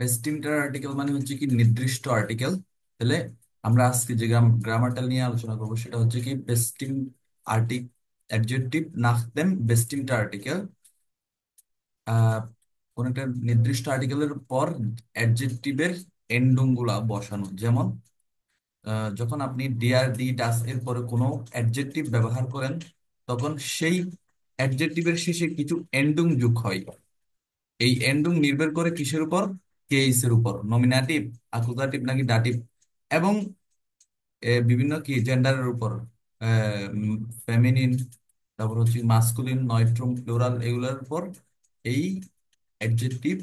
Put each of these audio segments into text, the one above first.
বেস্টিমটার article মানে হচ্ছে কি নির্দিষ্ট আর্টিকেল। তাহলে আমরা আজকে যে গ্রামারটা নিয়ে আলোচনা করবো সেটা হচ্ছে কি বেস্টিম আর্টিক অ্যাডজেক্টিভ নাচ দেম বেস্টিমটা আর্টিকেল। আহ কোন একটা নির্দিষ্ট আর্টিকেলের পর অ্যাডজেক্টিভের এন্ডিং গুলা বসানো, যেমন যখন আপনি ডিআর ডি ডাস এর পরে কোনো অ্যাডজেক্টিভ ব্যবহার করেন তখন সেই অ্যাডজেক্টিভের শেষে কিছু এন্ডিং যোগ হয়। এই এন্ডিং নির্ভর করে কিসের উপর? কেসের উপর, নমিনাটিভ, অ্যাকুজাটিভ নাকি ডাটিভ, এবং বিভিন্ন কি জেন্ডারের উপর, ফেমিনিন, তারপর হচ্ছে মাস্কুলিন, নয়ট্রুম, প্লুরাল, এগুলোর উপর এই অ্যাডজেক্টিভ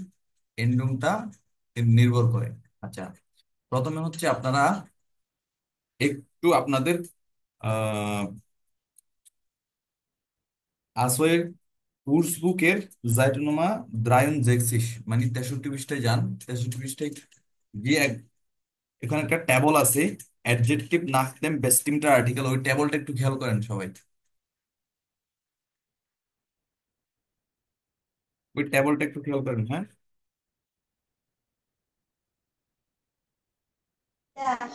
এন্ডিংটা নির্ভর করে। আচ্ছা, প্রথমে হচ্ছে আপনারা একটু আপনাদের আহ আসোয়ের কোর্স বুকের জাইটোনোমা দ্রায়ন মানে 63 পৃষ্ঠায় যান। 63 পৃষ্ঠায় গিয়ে এখানে একটা ট্যাবল আছে, অ্যাডজেক্টিভ নাকদেম বেস্টিমটা আর্টিকেল, ওই ট্যাবলটা একটু খেয়াল করেন সবাই। ওই ট্যাবলটা একটু খেয়াল করেন, হ্যাঁ।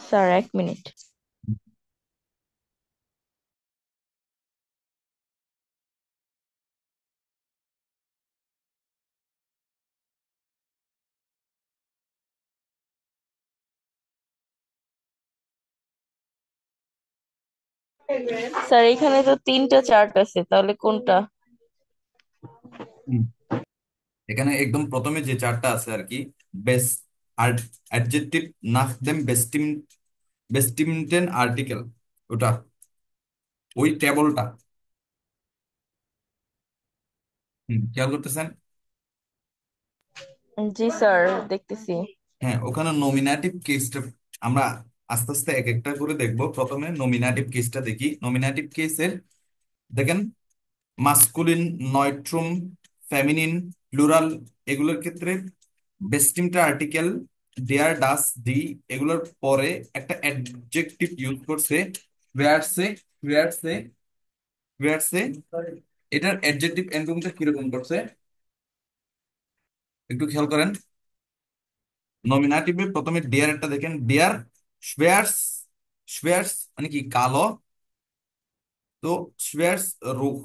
Sir, 1 minute. স্যার, এখানে তো 3টা চার্ট আছে, তাহলে কোনটা? হুম। এখানে একদম প্রথমে যে চারটা আছে আর কি, বেস্ট অ্যাডজেক্টিভ নাকদেম বেস্টিমটেন আর্টিকেল, ওটা, ওই ট্যাবলটা। খেয়াল করতেছেন? জি স্যার, দেখতেছি। হ্যাঁ, ওখানে নমিনাটিভ কেসটা আমরা আস্তে আস্তে এক একটা করে দেখবো। প্রথমে নমিনাটিভ কেসটা দেখি। নমিনাটিভ কেসের দেখেন, মাস্কুলিন, নয়ট্রুম, ফেমিনিন, প্লুরাল, এগুলোর ক্ষেত্রে বেস্টিমটা আর্টিকেল দেয়ার, ডাস, দি, এগুলোর পরে একটা অ্যাডজেক্টিভ ইউজ করছে, ওয়্যারসে। ওয়্যারসে ওয়্যারসে এটার অ্যাডজেক্টিভ এন্ডিংটা কিরকম করছে একটু খেয়াল করেন। নমিনাটিভে প্রথমে ডিয়ার একটা দেখেন, ডিয়ার শোয়ার্স। শোয়ার্স মানে কি? কালো। তো শোয়ার্স রুখ,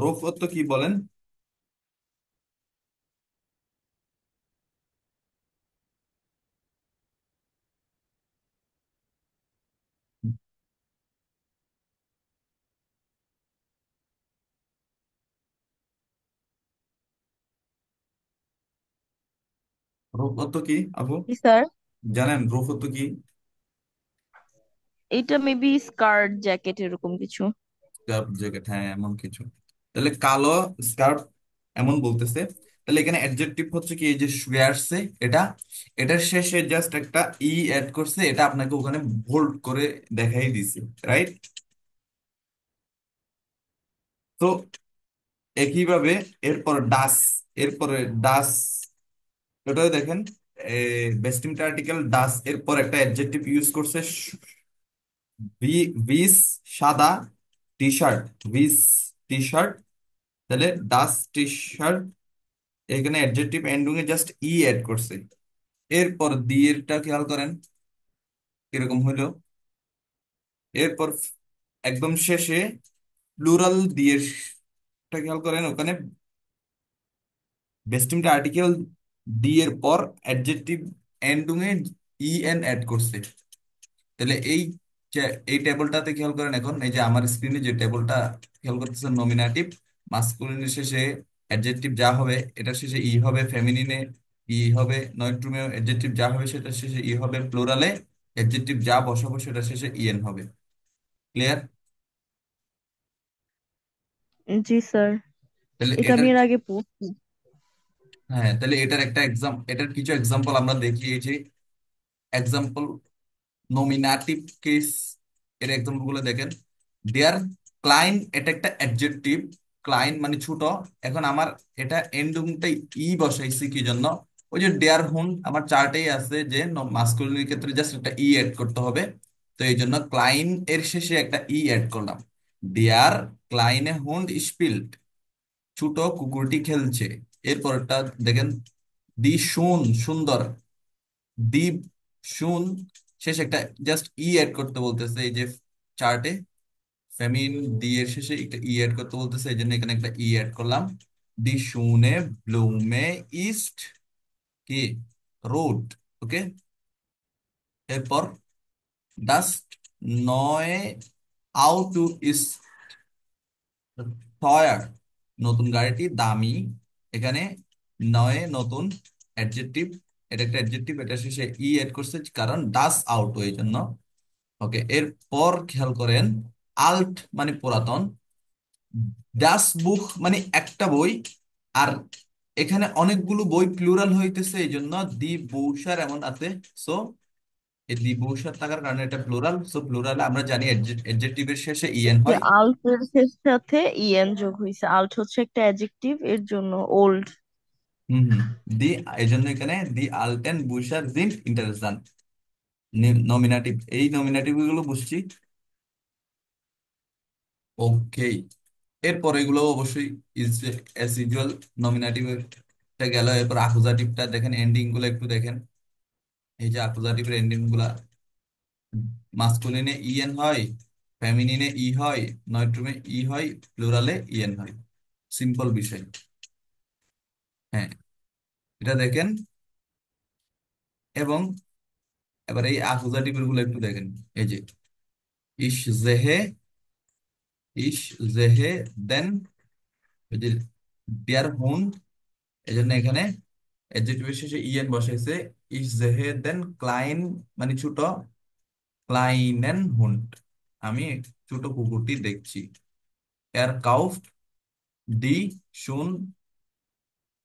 রুখ অর্থ কি বলেন? রুখ অর্থ কি আপু? জি স্যার। জানেন রুখ অর্থ কি? এইটা মেবি স্কার্ট জ্যাকেট এরকম কিছু। স্কার্ফ জ্যাকেট, হ্যাঁ এমন কিছু। তাহলে কালো স্কার্ফ এমন বলতেছে। তাহলে এখানে অ্যাডজেক্টিভ হচ্ছে কি, এই যে শুয়ারসে, এটা, এটার শেষে জাস্ট একটা ই অ্যাড করছে, এটা আপনাকে ওখানে বোল্ড করে দেখাই দিছে, রাইট? তো একইভাবে এরপর ডাস, এরপরে ডাস, এটাও দেখেন, বেস্টিমটা আর্টিকেল ডাস এরপর একটা অ্যাডজেক্টিভ ইউজ করছে, ভিস, সাদা টি শার্ট, ভিস টি শার্ট। তাহলে ডাস টি শার্ট, এখানে অ্যাডজেক্টিভ এন্ডিং এ জাস্ট ই অ্যাড করছে। এরপর দিয়েরটা খেয়াল করেন কিরকম হইলো। এরপর একদম শেষে প্লুরাল দিয়ের টা খেয়াল করেন, ওখানে বেস্টিমটা আর্টিকেল ডি এর পর অ্যাডজেক্টিভ এন্ডিং এ ই এন অ্যাড করছে। তাহলে এই টেবলটাতে খেয়াল করেন, এখন এই যে আমার স্ক্রিনে যে টেবলটা খেয়াল করতেছেন, নমিনাটিভ মাস্কুলিনের শেষে অ্যাডজেক্টিভ যা হবে এটার শেষে ই হবে, ফেমিনিনে ই হবে, নয়ট্রুমে অ্যাডজেক্টিভ যা হবে সেটার শেষে ই হবে, প্লুরালে অ্যাডজেক্টিভ যা বসাবো সেটার শেষে ইএন হবে। ক্লিয়ার? জি স্যার, তাহলে এটা এটার, আমি এর আগে পড়ছি। হ্যাঁ তাহলে এটার একটা এটার কিছু এক্সাম্পল আমরা দেখি। এই যে এক্সাম্পল নমিনাটিভ কেস, এর এক্সাম্পল গুলো দেখেন। দেয়ার ক্লাইন, এটা একটা অ্যাডজেক্টিভ। ক্লাইন মানে ছোট। এখন আমার এটা এন্ডিংটা ই বসাইছি কি জন্য? ওই যে ডেয়ার হুন আমার চার্টেই আছে যে মাস্কুলিনের ক্ষেত্রে জাস্ট একটা ই অ্যাড করতে হবে। তো এই জন্য ক্লাইন এর শেষে একটা ই অ্যাড করলাম। ডিয়ার ক্লাইনে হুন্ড স্পিল্ড, ছোট কুকুরটি খেলছে। এরপরটা দেখেন, দি শুন সুন্দর, দ্বীপ শুন শেষে একটা জাস্ট ই অ্যাড করতে বলতেছে এই যে চার্টে, ফেমিন দি এর শেষে একটা ই অ্যাড করতে বলতেছে, এই জন্য এখানে একটা ই অ্যাড করলাম। দি শুনে ব্লুমে ইস্ট কি রোড। ওকে, এরপর ডাস্ট নয় আউ টু ইস টয়ার, নতুন গাড়িটি দামি। এখানে নয় নতুন অ্যাডজেক্টিভ, এটা একটা অ্যাডজেক্টিভ, এটা শেষে ই এড করছে কারণ ডাস আউট এই জন্য। ওকে, এরপর খেয়াল করেন, আল্ট মানে পুরাতন, ডাস বুক মানে একটা বই, আর এখানে অনেকগুলো বই প্লুরাল হইতেছে এই জন্য দি বৌসার এমন আছে। সো এই দি বৌসার থাকার কারণে এটা প্লুরাল, সো প্লুরালে আমরা জানি অ্যাডজেক্টিভের শেষে ইএন যে হয়। আল্ট এর সাথে ইএন যোগ হয়েছে, আল্ট হচ্ছে একটা অ্যাডজেক্টিভ, এর জন্য ওল্ড। হম হম, দি, এই জন্য এখানে দি আলটেন বুশার জিন্ট ইন্টারেসান নমিনাটিভ, এই নমিনাটিভ গুলো বুঝছি। ওকে, এরপর এগুলো অবশ্যই ইজ এস ইউজুয়াল নমিনাটিভ গেল। এরপর আকুজাটিভটা দেখেন, এন্ডিং গুলো একটু দেখেন। এই যে আকুজাটিভের এন্ডিং গুলা, মাস্কুলিনে ইএন হয়, ফেমিনিনে ই হয়, নয়ট্রুমে ই হয়, প্লুরালে ইএন হয়। সিম্পল বিষয়। হ্যাঁ, এটা দেখেন। এবং এবার এই আকুজাটিভ গুলো একটু দেখেন। এই যে ইস জেহে, ইস জেহে দেন, ওই যে ডিয়ার হুন্ড, এই জন্য এখানে অ্যাডজেক্টিভের শেষে ইএন বসাইছে। ইস জেহে দেন ক্লাইন মানে ছোট, ক্লাইনেন হুন্ড আমি ছোট কুকুরটি দেখছি। এর কাউফ ডি শুন,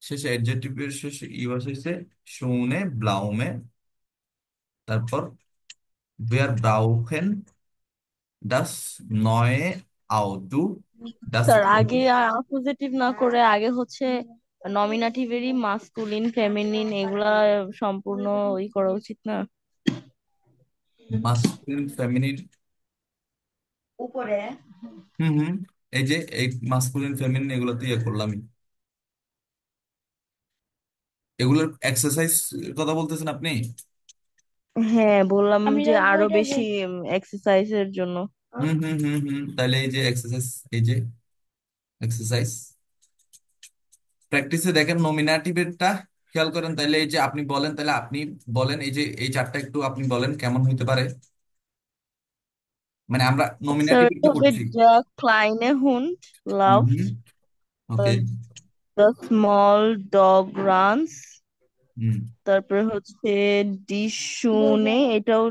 শেষে অ্যাডজেক্টিভের শেষে ই বসাইছে, শুনে ব্লাউমে। তারপর wir brauchen das neue Auto, das sir Auto। আগে অপোজিটিভ না করে আগে হচ্ছে নমিনাটিভেরই মাস্কুলিন ফেমিনিন এগুলা সম্পূর্ণ ই করা উচিত না? মাস্কুলিন ফেমিনিন, উপরে। হুম হুম, এই যে এই মাস্কুলিন ফেমিনিন এগুলো তো ইয়ে করলামই। এগুলোর এক্সারসাইজ কথা বলতেছেন আপনি? হ্যাঁ, বললাম যে আরো বেশি এক্সারসাইজের জন্য। হুম হুম হুম হুম, তাহলে এই যে এক্সারসাইজ, এই যে এক্সারসাইজ প্র্যাকটিসে দেখেন নমিনাটিভেরটা খেয়াল করেন। তাহলে এই যে আপনি বলেন, তাহলে আপনি বলেন এই যে এই চারটা একটু আপনি বলেন কেমন হইতে পারে, মানে আমরা স্যার নমিনাটিভেরটা হবে করছি। দ্য ক্লাইনে হুন্ড হুম লাভ, হুম, ওকে। দ্য স্মল ডগ রানস, হুম তারপরে হচ্ছে ডি শুনে, এটাও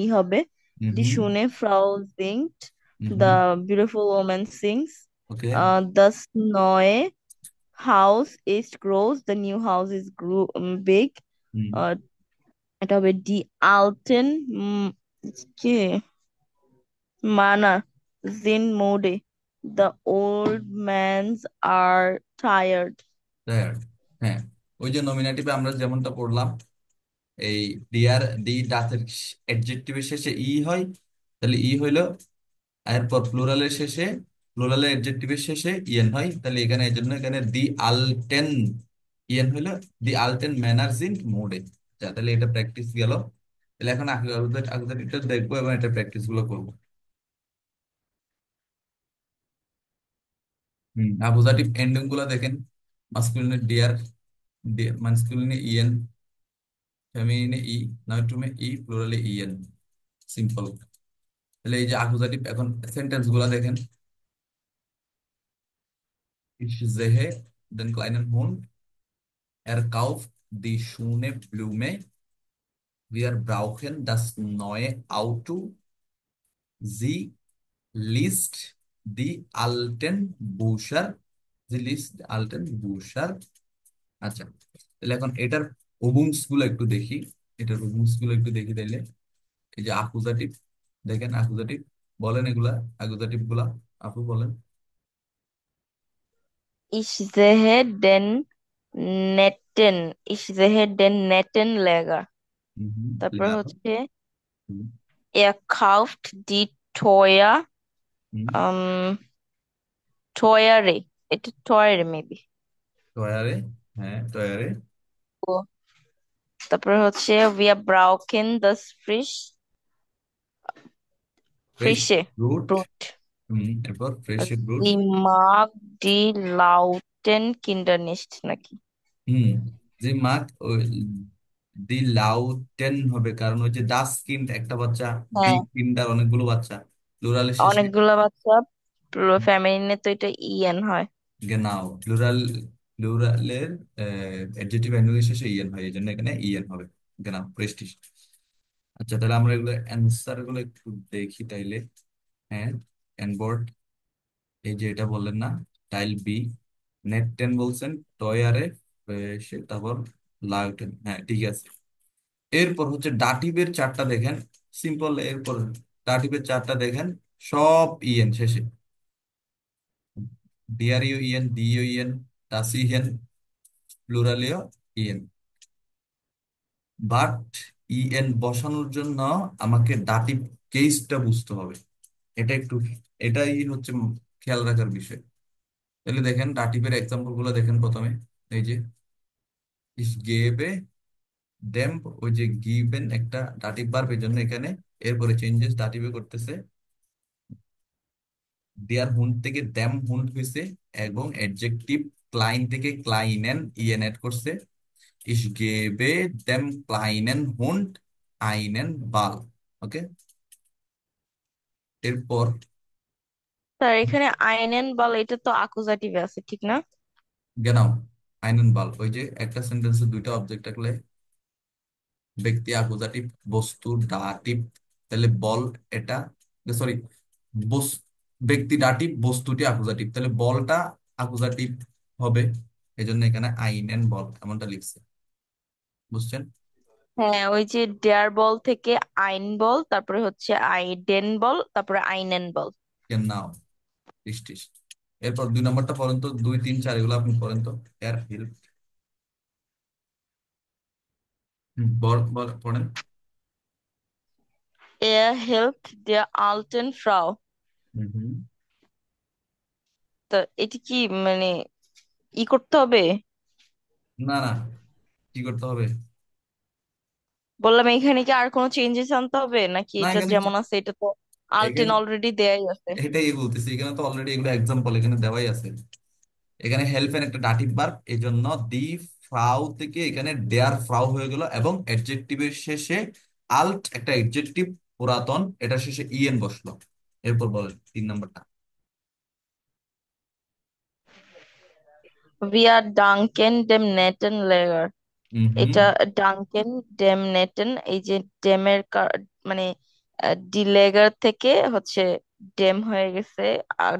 ই হবে। হুম ডি হুম শুনে ফ্রাউ সিংট, হুম the hmm, beautiful woman sings, okay. The নয় house is grows, the new house is big. হুম, uh, এটা হবে ডি আলটেন কে manor in mode, the old mans are tired. Tired. হ্যাঁ, ওই যে নমিনাটিভে আমরা যেমনটা পড়লাম, এই ডিয়ার ডি ডাচের অ্যাডজেক্টিভের শেষে ই হয়, তাহলে ই হইলো। এরপর প্লুরালের শেষে, প্লুরালের অ্যাডজেক্টিভের শেষে ইএন হয়, তাহলে এখানে এই জন্য এখানে দি আলটেন ইএন হইলো দি আলটেন ম্যানার্স ইন মোডে। যা, তাহলে এটা প্র্যাকটিস গেল। তাহলে এখন আগে দেখবো এবং এটা প্র্যাকটিস গুলো করবো। হুম, অ্যাকুজাটিভ এন্ডিং গুলো দেখেন। মাস্কুলিনে ডিয়ার, মাস্কুলিনে ইএন, ফেমিনিনে ই, নাউট্রুমে ই, প্লুরালে ইএন। সিম্পল। তাহলে এই যে অ্যাকুজাটিভ এখন সেন্টেন্স গুলা দেখেন। Ich sehe den kleinen Hund, er kauft die schöne Blume, wir brauchen das neue Auto, sie liest die alten Bücher, sie liest die alten Bücher। আচ্ছা, তাহলে এখন এটার ওবুংস গুলো একটু দেখি, এটার ওবুংস গুলো একটু দেখি তাইলে। এই যে আকুজাটিভ দেখেন, আকুজাটিভ বলেন এগুলা, আকুজাটিভ গুলা আপু বলেন। Ich sehe den netten Lager. তারপর লেখা আছে। হচ্ছে হুম er kauft die teuer হুম, um, teure, এটা teure মেবি। টয়ারে, হ্যাঁ টয়ারে। তারপরে হচ্ছে wir brauchen das fresh frische fruit. Brot. এরপর fresh fruit. Sie mag die lauten Kinder nicht নাকি? হুম। যে মাক দি লাউটেন হবে, কারণ ওই যে ডাস কিন্ড একটা বাচ্চা, দি হ্যাঁ, কিন্ডার অনেকগুলো বাচ্চা, প্লুরালের শেষে। অনেকগুলা বাচ্চা, ফ্যামিলিনে তো এটা ইএন হয়। গেনাও প্লুরালের অ্যাডজেক্টিভ অ্যান্ডের শেষে ইএন হয়, এই জন্য এখানে ইএন হবে। গেনাও প্রেস্টিজ। আচ্ছা, তাহলে আমরা এগুলো অ্যান্সার গুলো একটু দেখি তাইলে। হ্যাঁ, অ্যানবোর্ড, এই যে এটা বললেন না, টাইল বি। নেট 10 বলছেন, টয়ারে, তারপর লাউটেন, হ্যাঁ ঠিক আছে। এরপর হচ্ছে ডাটিবের চারটা দেখেন, সিম্পল। এরপর ডাটিবের চারটা দেখেন, সব ইএন শেষে। ডিআরইউ ইএন, ডিইউ ইএন, টাসি ইএন, প্লুরালিও ইএন। বাট ইএন বসানোর জন্য আমাকে ডাটিভ কেসটা বুঝতে হবে। এটা একটু, এটাই হচ্ছে খেয়াল রাখার বিষয়। তাহলে দেখেন ডাটিভের এক্সাম্পল গুলো দেখেন প্রথমে। এই যে ইস গেবে ডেম, ওই যে গিভেন একটা ডাটিভ ভার্ব, এই জন্য এখানে এরপরে চেঞ্জেস ডাটিভে করতেছে। দেয়ার হুন্ড থেকে দ্যাম হুন্ড হয়েছে, এবং অ্যাডজেক্টিভ ক্লাইন থেকে ক্লাইনেন ইএন এড করছে। ইস গেবে দেম ক্লাইনেন হুন্ড আইনেন বাল। ওকে। এরপর স্যার এখানে আইনেন বল, এটা তো আকুজাটিভ আছে ঠিক না? গেনাও আইনেন বাল, ওই যে একটা সেন্টেন্সে দুইটা অবজেক্ট থাকলে ব্যক্তি আকুজাটিভ, বস্তু ডাটিভ। তাহলে বল এটা, সরি, ব্যক্তি ডাটিভ, বস্তুটি আকুজাটিভ, তাহলে বলটা আকুজাটিভ হবে। এই জন্য এখানে আইনেন বল এমনটা লিখছে। বুঝছেন? হ্যাঁ, ওই যে ডেয়ার বল থেকে আইন বল, তারপরে হচ্ছে আইডেন বল, তারপরে আইনেন বল। নাও সৃষ্টিস। এরপর 2 নম্বরটা পড়েন তো, 2, 3, 4 এগুলো আপনি পড়েন তো। এর হেল্প, পড়েন। helped der alten Frau. হুম হুম। তো এটা কি মানে করতে হবে? না না, কি করতে হবে? বললাম এখানে কি আর কোনো চেঞ্জেস আনতে হবে নাকি না, এটা এখানে যেমন আছে এটা তো আলটেন এখানে অলরেডি দেয়াই আছে। এটাই বলতেছি, এখানে তো অলরেডি এগুলো এক্সাম্পল এখানে দেওয়াই আছে। এখানে হেল্পেন একটা ডাটিভ ভার্ব, এই জন্য দি ফ্রাউ থেকে এখানে ডেয়ার ফ্রাউ হয়ে গেল, এবং অ্যাডজেক্টিভের শেষে আল্ট একটা অ্যাডজেক্টিভ পুরাতন, এটার শেষে ইএন বসলো। এরপর বলেন 3 নম্বরটা। Wir danken dem netten Lehrer. হুম হুম। এটা ডাঙ্কেন ডেম নেটেন, এই যে ডেমের মানে ডিলেগার থেকে হচ্ছে ডেম হয়ে গেছে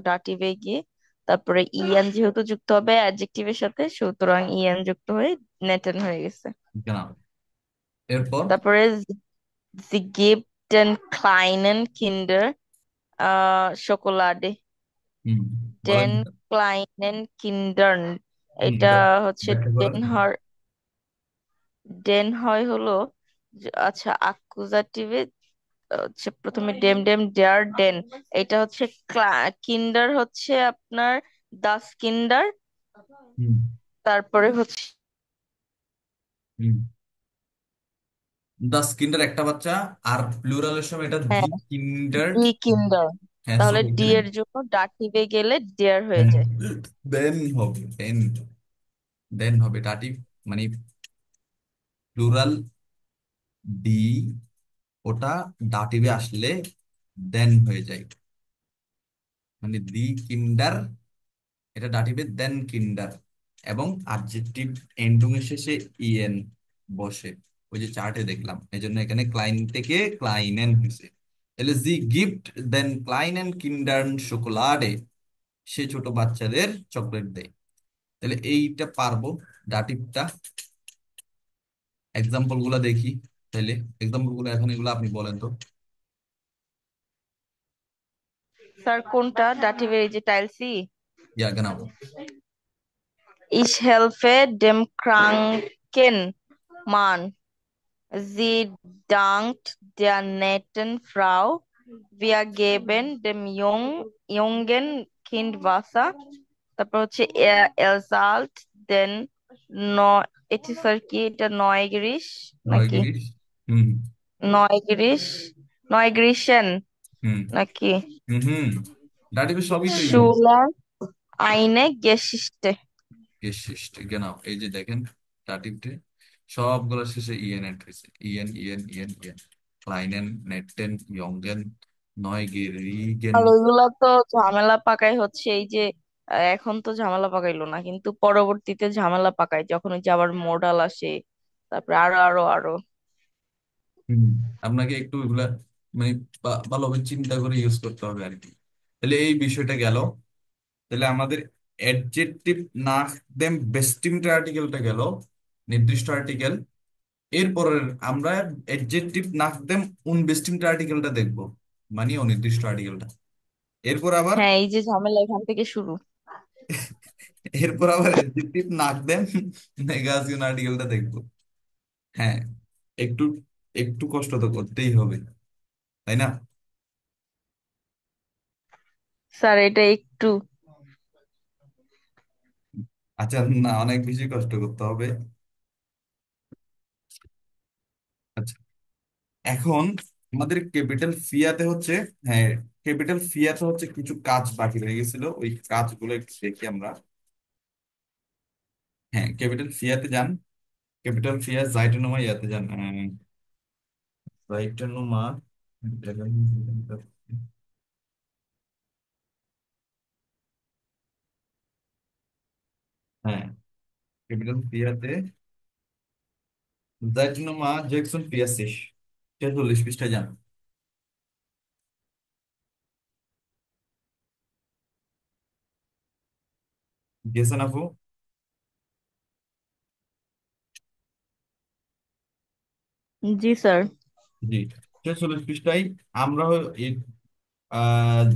ডাটিভে গিয়ে, তারপরে ইএন যেহেতু যুক্ত হবে অ্যাডজেক্টিভের সাথে, সুতরাং ইএন যুক্ত হয়ে নেটেন হয়ে গেছে। কেন? এরপর তারপরে sie gibt den kleinen Kinder Schokolade. হুম, বলেন। den kleinen Kindern, এটা এটা হচ্ছে ব্যাখ্যা করেন। ডেন হয় হলো আচ্ছা আকুজাটিভে হচ্ছে প্রথমে ডেম ডেম ডেয়ার ডেন, এটা হচ্ছে কিন্ডার হচ্ছে আপনার দাস কিন্ডার, হুম তারপরে হচ্ছে হুম। দা কিন্ডার একটা বাচ্চা, আর প্লুরালের সময় এটা দি হ্যাঁ কিন্ডার। ডি কিন্ডার, হ্যাঁ, সো তাহলে ডি এখানে এর জন্য ডাটিভে গেলে ডেয়ার হয়ে হ্যাঁ, যায়। দেন হবে, দেন হবে ডাটিভ, মানে প্লুরাল ডি, ওটা ডাটিভে আসলে দেন হয়ে যায়। মানে দি কিন্ডার, এটা ডাটিভে দেন কিন্ডার, এবং অ্যাডজেক্টিভ এন্ডিং এর শেষে ইএন বসে। ওই যে চার্টে দেখলাম, এই জন্য এখানে ক্লাইন থেকে ক্লাইনেন হয়েছে। তাহলে জি গিফট দেন ক্লাইনেন কিন্ডার্ন শোকোলাডে, সে ছোট বাচ্চাদের চকলেট দেয়। তাহলে এইটা পারবো ডাটিভটা। এক্সাম্পল গুলা দেখি তাহলে। এক্সাম্পল গুলো এখন এগুলো আপনি বলেন তো। স্যার কোনটা ডাটিভের, এই যে টাইলসি? ইয়া genau। Ich helfe dem kranken Mann. Sie dankt der netten Frau. Wir geben dem jungen Kind Wasser. তারপর হচ্ছে er zahlt den ন এটি স্যার কি, এটা নয়গ্রিস নয় নাকি গিরিশ। হুম নয়গ্রিস, নয়গ্রিসেন হুম নাকি হুম হুম। ডাটিভে সবই তো ইয়ে। Schuler eine Geschichte? genau, এই যে দেখেন ডাটিভে সবগুলো শেষে ইএন এড হয়েছে, ইএন ইএন ইএন ইএন। ক্লাইনেন, নেটেন, ইয়ঙ্গেন, নয়গেরিগেন। আর ওইগুলা তো ঝামেলা পাকাই হচ্ছে এই যে এখন তো ঝামেলা পাকাইলো না, কিন্তু পরবর্তীতে ঝামেলা পাকায় যখন ওই যে আবার মোডাল আসে, তারপরে আরো আরো আরো। হুম, আপনাকে একটু এগুলা মানে ভালোভাবে চিন্তা করে ইউজ করতে হবে আর কি। তাহলে এই বিষয়টা গেল। তাহলে আমাদের অ্যাডজেক্টিভ নাক দেম বেস্টিমড আর্টিকেলটা গেল, নির্দিষ্ট আর্টিকেল। এরপরের আমরা অ্যাডজেক্টিভ নাক দেম উনবেস্টিমড আর্টিকেলটা দেখবো, মানে অনির্দিষ্ট আর্টিকেলটা। এরপর আবার হ্যাঁ, এই যে ঝামেলা এখান থেকে শুরু। এরপর আবার অ্যাডজেক্টিভ নাক দেম নেগেশন আর্টিকেলটা দেখবো। হ্যাঁ, একটু একটু কষ্ট তো করতেই হবে, তাই না? স্যার এটা একটু। আচ্ছা, না, অনেক বেশি কষ্ট করতে হবে। আচ্ছা, এখন আমাদের ক্যাপিটাল ফিয়াতে হচ্ছে, হ্যাঁ, ক্যাপিটাল ফিয়াতে হচ্ছে কিছু কাজ বাকি রয়ে গেছিল, ওই কাজগুলো একটু দেখি আমরা। হ্যাঁ, ক্যাপিটাল ফিয়াতে যান। ক্যাপিটাল ফিয়া জাইটোনোমা ইয়াতে যান, জাইটোনোমা। হ্যাঁ, ক্যাপিটাল ফিয়াতে জাইটোনোমা জ্যাকসন ফিয়াসিস 46 পৃষ্ঠায় যান। গেছেন আপু? জি স্যার। জি, 46 পৃষ্ঠায় আমরা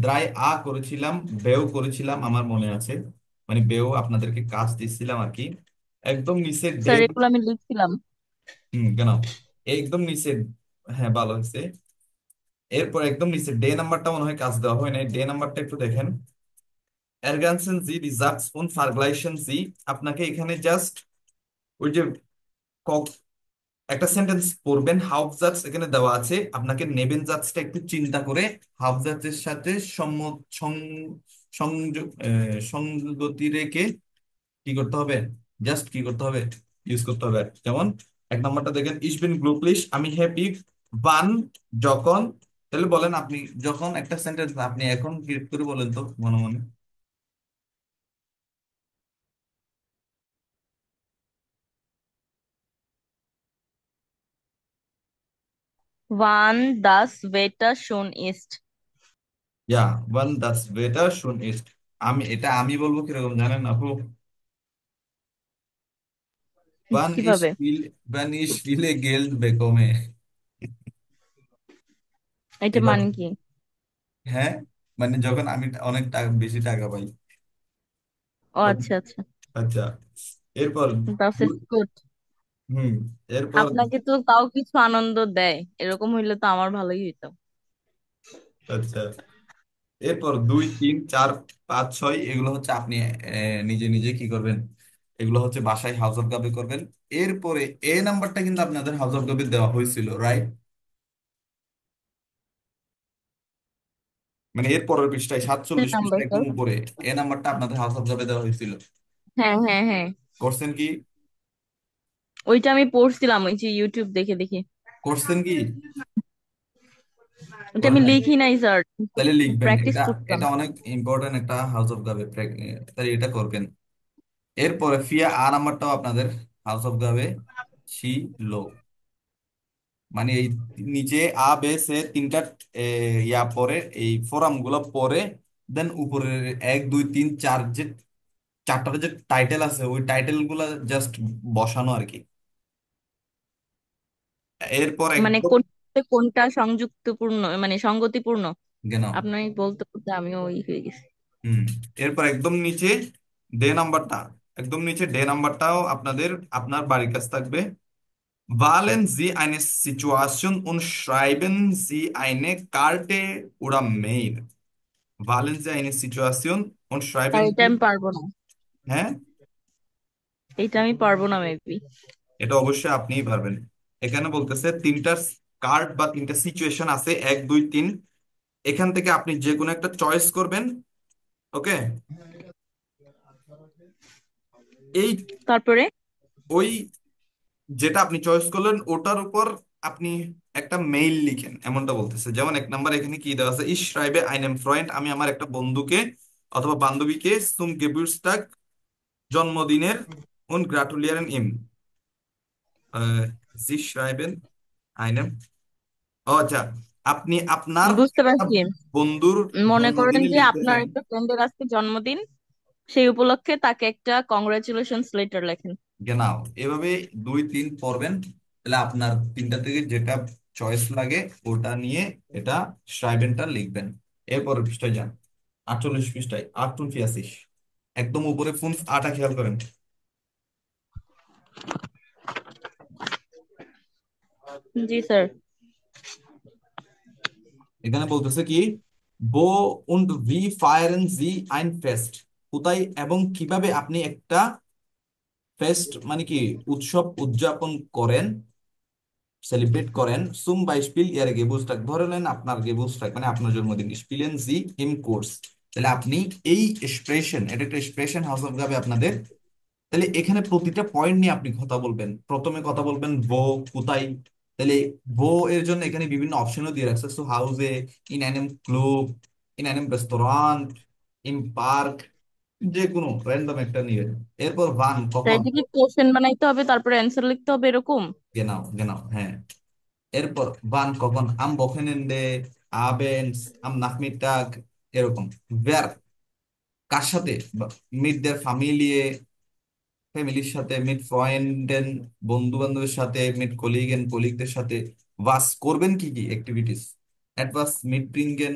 দ্রাই করেছিলাম, বেও করেছিলাম, আমার মনে আছে। মানে বেও আপনাদেরকে কাজ দিচ্ছিলাম আর কি। একদম নিচে ডে। স্যার এগুলো আমি লিখছিলাম। কেন, একদম নিচে। হ্যাঁ, ভালো হয়েছে। এরপর একদম নিচে ডে নাম্বারটা মনে হয় কাজ দেওয়া হয় নাই, ডে নাম্বারটা একটু দেখেন। এরগানসেন জি রিজার্ভস উন ভার্গলাইসেন জি। আপনাকে এখানে জাস্ট ওই যে একটা সেন্টেন্স পড়বেন, হাউফজার্স এখানে দেওয়া আছে, আপনাকে নেবেন জার্সটা একটু চিন্তা করে হাউফজার্সের সাথে সংগতি রেখে কি করতে হবে, জাস্ট কি করতে হবে, ইউজ করতে হবে। যেমন এক নম্বরটা দেখেন, ইস বিন গ্লুকলিশ, আমি হ্যাপি বান, যখন। তাহলে বলেন আপনি, যখন একটা সেন্টেন্স আপনি এখন ক্রিয়েট করে বলেন তো মনে মনে। Wann das Wetter schön ist? ইয়া, ওয়ান দাস বেটার শুন ইস্ট। আমি বলবো কিরকম জানেন আপু? Wann কিভাবে? wann ich viele Geld bekomme। এটা এবার, মানে কি? হ্যাঁ, মানে যখন আমি অনেক টাকা, বেশি টাকা পাই ও তখন। আচ্ছা আচ্ছা। আচ্ছা, এরপর Das ist gut. হুম, এরপর আপনাকে তো তাও কিছু আনন্দ দেয়, এরকম হইলে তো আমার ভালোই হইতো। আচ্ছা, এরপর 2, 3, 4, 5, 6 এগুলো হচ্ছে আপনি নিজে নিজে কি করবেন, এগুলো হচ্ছে বাসায় হাউস অফ গাবে করবেন। এরপরে এ নাম্বারটা কিন্তু আপনাদের হাউস অফ গাবে দেওয়া হয়েছিল, রাইট? মানে এর পরের পৃষ্ঠায় কোন 47 পৃষ্ঠা নাম্বার একদম স্যার? উপরে এ নাম্বারটা আপনাদের হাউস অফ গাবে দেওয়া হয়েছিল। হ্যাঁ হ্যাঁ হ্যাঁ, করছেন কি? ওইটা আমি পড়ছিলাম ওই যে ইউটিউব দেখে দেখে। করছেন কি? ওটা করেন আমি নাই? লিখি নাই স্যার, তাহলে লিখবেন, প্র্যাকটিস এটা করতাম। এটা অনেক ইম্পর্টেন্ট একটা হাউস অফ গাবে, তাহলে এটা করবেন। এরপরে ফিয়া নাম্বারটাও আপনাদের হাউস অফ গাবে ছিল। মানে এই নিচে বে সে তিনটা ইয়া পরে, এই ফোরাম গুলো পরে, দেন উপরে 1, 2, 3, 4 যে চারটার যে টাইটেল আছে, ওই টাইটেল গুলা জাস্ট বসানো আর কি। এরপর মানে একদম কোনটা সংযুক্তপূর্ণ মানে সঙ্গতিপূর্ণ। কেন। আপনি বলতে বলতে আমিও ওই হয়ে গেছি। হুম, এরপর একদম নিচে ডে নাম্বারটা, একদম নিচে ডে নাম্বারটাও আপনাদের, আপনার বাড়ির কাছে থাকবে। Wählen Sie eine Situation und schreiben Sie eine Karte oder Mail। Wählen Sie eine Situation und আর schreiben এটা Sie, আমি পারবো না। হ্যাঁ, এটা আমি পারবো না মেবি। এটা অবশ্যই আপনিই পারবেন। এখানে বলতেছে তিনটা কার্ড বা তিনটা সিচুয়েশন আছে, 1 2 3। এখান থেকে আপনি যে কোনো একটা চয়েস করবেন। ওকে। এই তারপরে ওই যেটা আপনি চয়েস করলেন ওটার উপর আপনি একটা মেইল লিখেন, এমনটা বলতেছে। যেমন 1 নাম্বার এখানে কি দেওয়া আছে, ইস schreibe einem Freund, আমি আমার একটা বন্ধুকে অথবা বান্ধবীকে zum Geburtstag, জন্মদিনের, und gratulieren ihm, sie schreiben einem, ও আচ্ছা, আপনি আপনার বুঝতে একটা পারছি। বন্ধুর মনে করেন জন্মদিনে যে আপনার লিখতেছেন। একটা ফ্রেন্ডের আজকে জন্মদিন, সেই উপলক্ষে তাকে একটা কংগ্রাচুলেশনস লেটার লেখেন। নাও এভাবে 2 3 পড়বেন। তাহলে আপনার তিনটা থেকে যেটা চয়েস লাগে ওটা নিয়ে এটা শ্রাইবেনটা লিখবেন। এরপর পৃষ্ঠায় যান, 48 পৃষ্ঠায় 48, একদম উপরে ফোন আটা খেয়াল করেন। জি স্যার। এখানে বলতেছে কি, বো und wie feiern Sie ein Fest, কোথায় এবং কিভাবে আপনি একটা ফেস্ট মানে কি উৎসব উদযাপন করেন, সেলিব্রেট করেন। সুম বাইশপিল ইয়ার গেবুস্টাক, ধরে নেন আপনার গেবুস্টাক মানে আপনার জন্মদিন, স্পিলেন জি ইম কোর্স। তাহলে আপনি এই এক্সপ্রেশন, এটা একটা এক্সপ্রেশন হাউস হবে আপনাদের। তাহলে এখানে প্রতিটা পয়েন্ট নিয়ে আপনি কথা বলবেন। প্রথমে কথা বলবেন বো, কোথায়। তাহলে বো এর জন্য এখানে বিভিন্ন অপশনও দিয়ে রাখছে, সো হাউসে, in anime Clube, in anime restaurant, in park, যে কোনো র্যান্ডম একটা নিয়ে। এরপর ভান তাই কখন, এটা কি কোশ্চেন বানাইতে হবে তারপরে অ্যান্সার লিখতে হবে এরকম? গেনাও গেনাও হ্যাঁ। এরপর বান কখন, আম বকেনেন্ডে, আবেন্স, আম নাকমিটাগ, এরকম। ভের, কার সাথে, মিট দের ফ্যামিলিয়ে, ফ্যামিলির সাথে, মিট ফ্রেন্ডেন, বন্ধু বান্ধবের সাথে, মিট কলিগেন, কলিগদের সাথে। বাস করবেন কি কি অ্যাক্টিভিটিস, অ্যাটবাস মিট ব্রিঙ্গেন,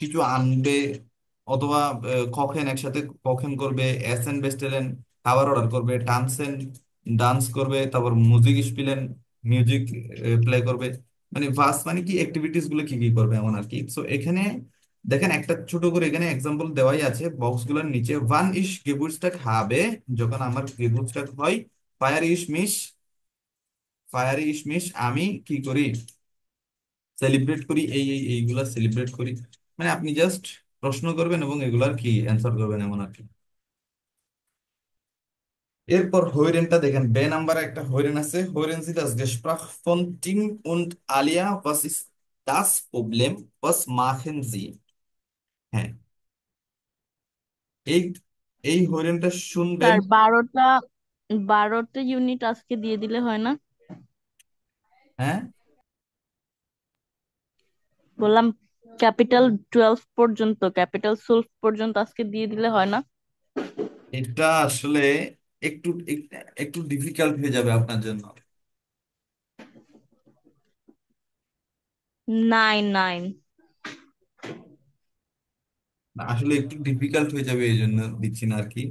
কিছু আনবে, অথবা কখেন একসাথে কখেন করবে, এসেন বেস্টেলেন, খাবার অর্ডার করবে, টানসেন ডান্স করবে, তারপর মিউজিক স্পিলেন, মিউজিক প্লে করবে। মানে ভাস মানে কি অ্যাক্টিভিটিস গুলো কি কি করবে এমন আর কি। সো এখানে দেখেন একটা ছোট করে এখানে এক্সাম্পল দেওয়াই আছে বক্স গুলোর নিচে। ওয়ান ইস গেবুটস্টাক হবে, যখন আমার গেবুটস্টাক হয়। ফায়ার ইস মিস, ফায়ার ইস মিস আমি কি করি, সেলিব্রেট করি, এইগুলা সেলিব্রেট করি। মানে আপনি জাস্ট প্রশ্ন করবেন এবং এগুলার কি অ্যান্সার করবেন এমন আর কি। এরপর হয়রেনটা দেখেন, বে নাম্বারে একটা হয়রেন আছে, হয়রেন C das Gespräch von Tim und Alia, was ist das Problem, was machen Sie? হ্যাঁ, এই এই হয়রেনটা শুনবেন। স্যার 12টা ইউনিট আজকে দিয়ে দিলে হয় না? হ্যাঁ, বললাম ক্যাপিটাল 12 পর্যন্ত আজকে দিয়ে দিলে হয় না? এটা আসলে একটু একটু ডিফিকাল্ট হয়ে যাবে আপনার জন্য। 9 9। আসলে একটু ডিফিকাল্ট হয়ে যাবে, এই জন্য দিচ্ছি না আর কি,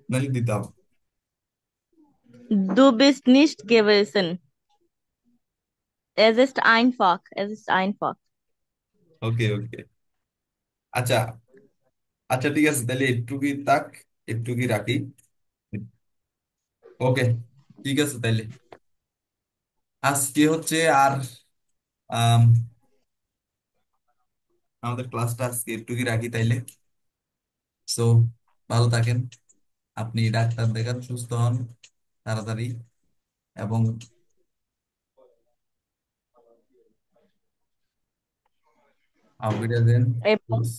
নাহলে দিতাম। Du bist nicht gewesen. Es ist einfach. ওকে ওকে, আচ্ছা আচ্ছা ঠিক আছে, তাহলে একটুকি তাক, একটুকি রাখি। ওকে, ঠিক আছে তাইলে আজকে হচ্ছে আর আম, আমাদের ক্লাসটা আজকে একটুকি রাখি তাইলে। সো ভালো থাকেন, আপনি ডাক্তার দেখান, সুস্থ হন তাড়াতাড়ি, এবং auf Wiedersehen. এবং Tschüss.